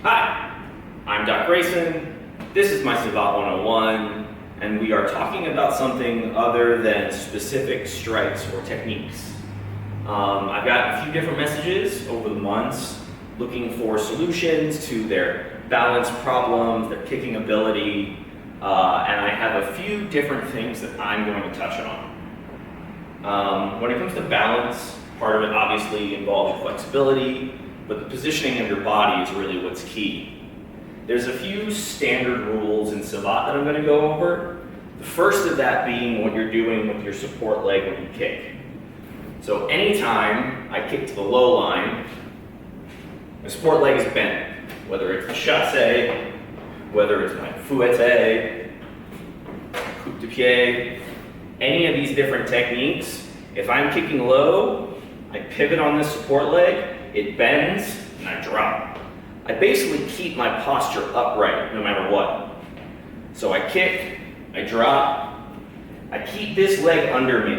Hi, I'm Dr-Grayson. This is my Savate 101, and we are talking about something other than specific strikes or techniques. I've gotten a few different messages over the months looking for solutions to their balance problems, their kicking ability, and I have a few different things that I'm going to touch on. When it comes to balance, part of it obviously involves flexibility, but the positioning of your body is really what's key. There's a few standard rules in Savate that I'm going to go over. The first of that being what you're doing with your support leg when you kick. So anytime I kick to the low line, my support leg is bent, whether it's the chassé, whether it's my fouetté, coup de pied, any of these different techniques. If I'm kicking low, I pivot on this support leg, it bends, and I drop. I basically keep my posture upright no matter what. So I kick, I drop, I keep this leg under me,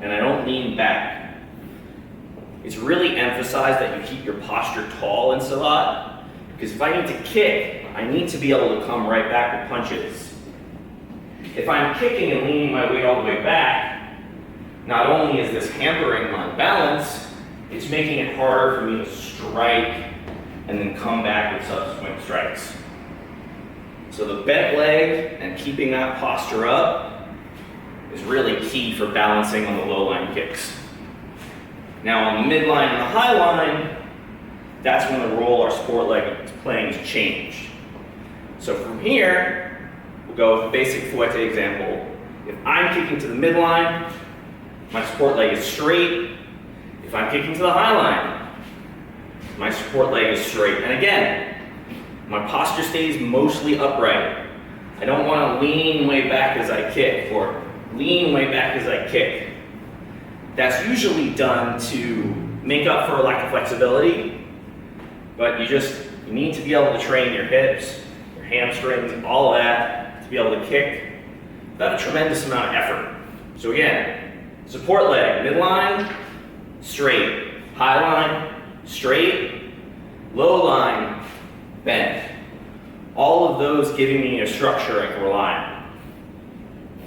and I don't lean back. It's really emphasized that you keep your posture tall in Savate, because if I need to kick, I need to be able to come right back with punches. If I'm kicking and leaning my weight all the way back, not only is this hampering my balance, it's making it harder for me to strike and then come back with subsequent strikes. So the bent leg and keeping that posture up is really key for balancing on the low line kicks. Now on the midline and the high line, that's when the role our support leg is playing is changed. So from here, we'll go with a basic fouetté example. If I'm kicking to the midline, my support leg is straight. If I'm kicking to the high line, my support leg is straight. And again, my posture stays mostly upright. I don't want to lean way back as I kick or lean way back as I kick. That's usually done to make up for a lack of flexibility, but you need to be able to train your hips, your hamstrings, all of that to be able to kick without a tremendous amount of effort. So again, support leg, midline, straight, high line, straight, low line, bent. All of those giving me a structure I can rely on.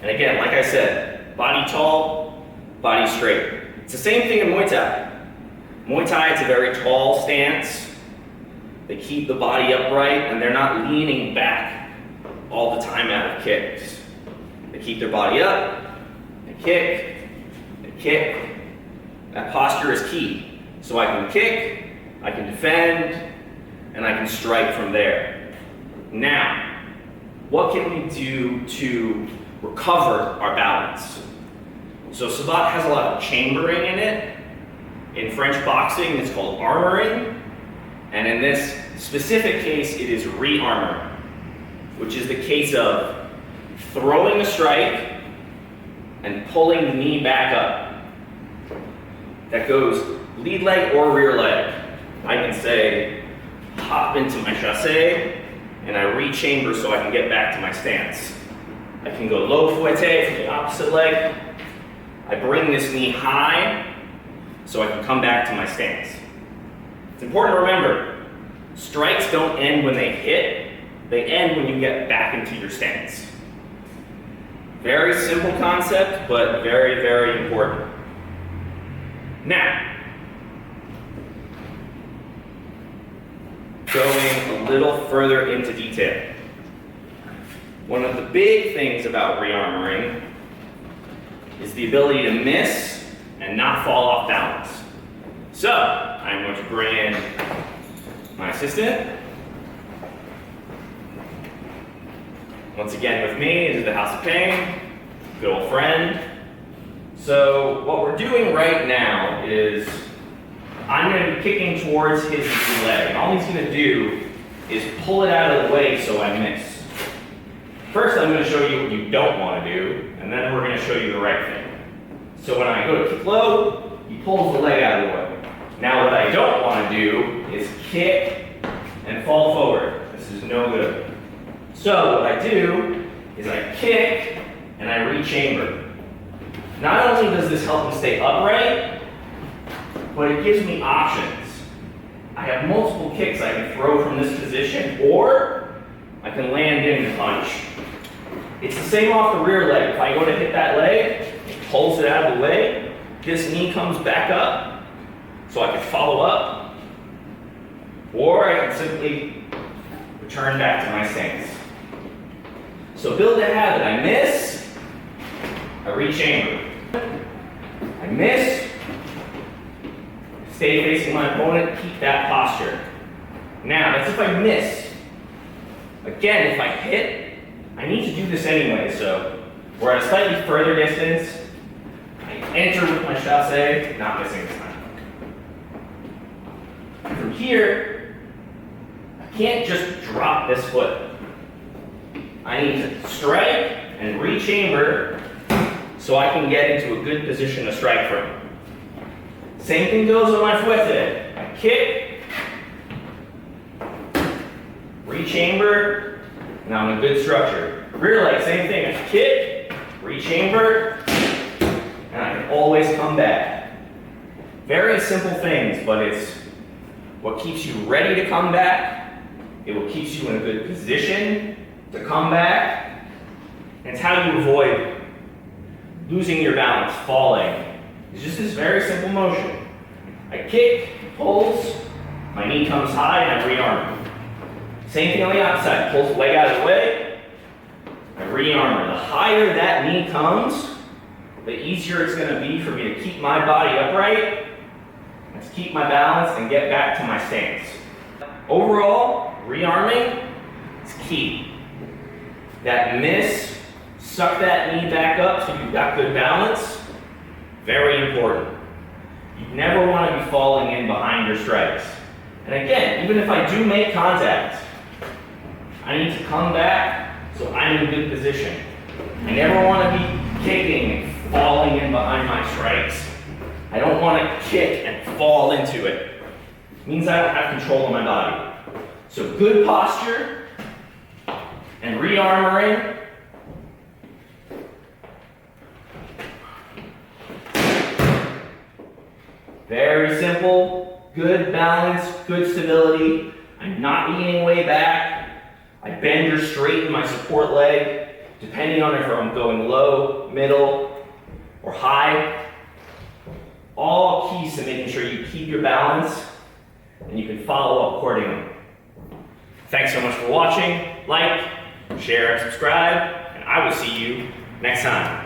And again, like I said, body tall, body straight. It's the same thing in Muay Thai. Muay Thai, it's a very tall stance. They keep the body upright and they're not leaning back all the time out of kicks. They keep their body up, they kick, they kick. That posture is key. So I can kick, I can defend, and I can strike from there. Now, what can we do to recover our balance? So Savate has a lot of chambering in it. In French boxing, it's called armoring. And in this specific case, it is rearmoring, which is the case of throwing a strike and pulling the knee back up. That goes lead leg or rear leg. I can say, hop into my chassé, and I re-chamber so I can get back to my stance. I can go low fouetté from the opposite leg. I bring this knee high so I can come back to my stance. It's important to remember, strikes don't end when they hit, they end when you get back into your stance. Very simple concept, but very, very important. Now, going a little further into detail. One of the big things about rearmoring is the ability to miss and not fall off balance. So, I'm going to bring in my assistant. Once again with me is the House of Pain, good old friend. So what we're doing right now is I'm going to be kicking towards his leg. And all he's going to do is pull it out of the way so I miss. First I'm going to show you what you don't want to do, and then we're going to show you the right thing. So when I go to kick low, he pulls the leg out of the way. Now what I don't want to do is kick and fall forward. This is no good. So what I do is I kick and I re-chamber. Not only does this help me stay upright, but it gives me options. I have multiple kicks I can throw from this position position, or I can land in and punch. It's the same off the rear leg. If I go to hit that leg, it pulls it out of the way, this knee comes back up, so I can follow up, or I can simply return back to my stance. So build a habit. I miss, I re-chamber. I miss, stay facing my opponent, keep that posture. Now, that's if I miss. Again, if I hit, I need to do this anyway, so we're at a slightly further distance. I enter with my chasse, not missing this time. From here, I can't just drop this foot. I need to strike and re-chamber so I can get into a good position to strike from. Same thing goes with my fuete. I kick, re-chamber, now I'm in good structure. Rear leg, same thing. I kick, re-chamber, and I can always come back. Very simple things, but it's what keeps you ready to come back. It will keep you in a good position to come back. And it's how you avoid losing your balance, falling. It's just this very simple motion. I kick, pulls, my knee comes high, and I re-armor. Same thing on the outside. Pulls the leg out of the way, I re-armor. The higher that knee comes, the easier it's going to be for me to keep my body upright, and to keep my balance and get back to my stance. Overall, re-arming is key. That miss, suck that knee back up so you've got good balance. Very important. You never want to be falling in behind your strikes. And again, even if I do make contact, I need to come back so I'm in a good position. I never want to be kicking and falling in behind my strikes. I don't want to kick and fall into it. It means I don't have control of my body. So good posture and re-armoring. Very simple, good balance, good stability. I'm not leaning way back. I bend or straighten my support leg, depending on if I'm going low, middle, or high. All keys to making sure you keep your balance and you can follow up accordingly. Thanks so much for watching. Like, share, and subscribe, and I will see you next time.